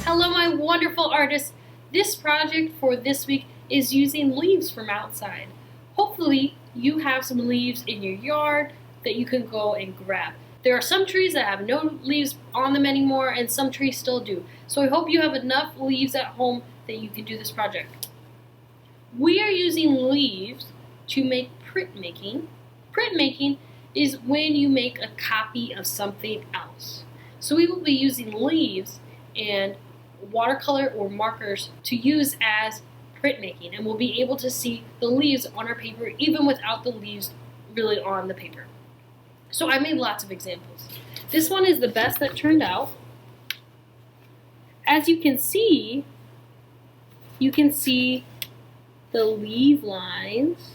Hello my wonderful artists! This project for this week is using leaves from outside. Hopefully you have some leaves in your yard that you can go and grab. There are some trees that have no leaves on them anymore and some trees still do. So I hope you have enough leaves at home that you can do this project. We are using leaves to make printmaking. Printmaking is when you make a copy of something else. So we will be using leaves and watercolor or markers to use as printmaking, and we'll be able to see the leaves on our paper even without the leaves really on the paper. So I made lots of examples. This one is the best that turned out. As you can see the leaf lines,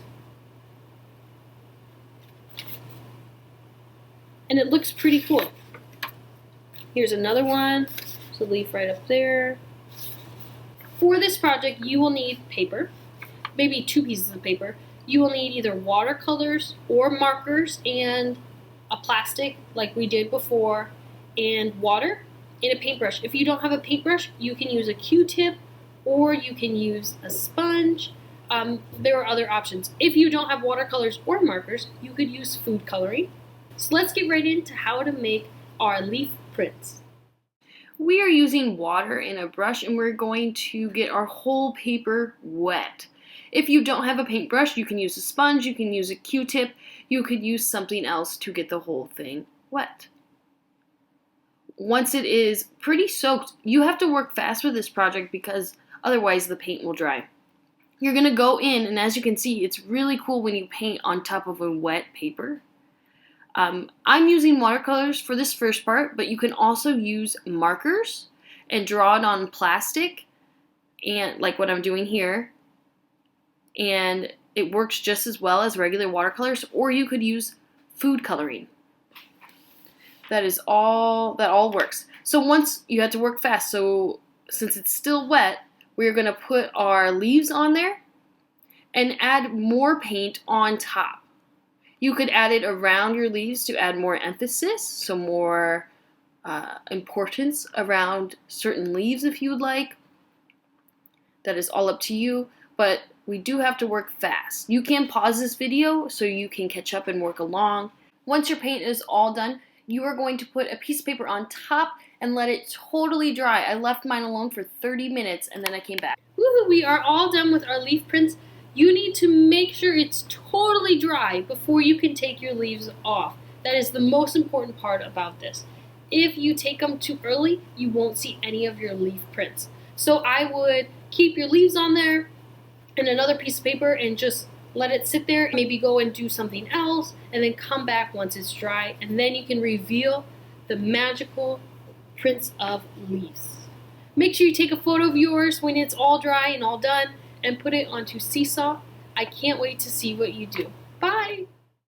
and it looks pretty cool. Here's another one. The leaf right up there. For this project, you will need paper, maybe 2 pieces of paper. You will need either watercolors or markers and a plastic like we did before, and water and a paintbrush. If you don't have a paintbrush, you can use a Q-tip or you can use a sponge. There are other options. If you don't have watercolors or markers, you could use food coloring. So let's get right into how to make our leaf prints. We are using water and a brush, and we're going to get our whole paper wet. If you don't have a paintbrush, you can use a sponge, you can use a Q-tip, you could use something else to get the whole thing wet. Once it is pretty soaked, you have to work fast with this project because otherwise the paint will dry. You're going to go in, and as you can see, it's really cool when you paint on top of a wet paper. I'm using watercolors for this first part, but you can also use markers and draw it on plastic, and like what I'm doing here, and it works just as well as regular watercolors, or you could use food coloring. That all works. So once you have to work fast, so since it's still wet, we're going to put our leaves on there and add more paint on top. You could add it around your leaves to add more emphasis, so more importance around certain leaves if you would like. That is all up to you, but we do have to work fast. You can pause this video so you can catch up and work along. Once your paint is all done, you are going to put a piece of paper on top and let it totally dry. I left mine alone for 30 minutes and then I came back. Woohoo! We are all done with our leaf prints. You need to make sure it's totally dry before you can take your leaves off. That is the most important part about this. If you take them too early, you won't see any of your leaf prints. So I would keep your leaves on there and another piece of paper and just let it sit there. Maybe go and do something else and then come back once it's dry, and then you can reveal the magical prints of leaves. Make sure you take a photo of yours when it's all dry and all done and put it onto Seesaw. I can't wait to see what you do.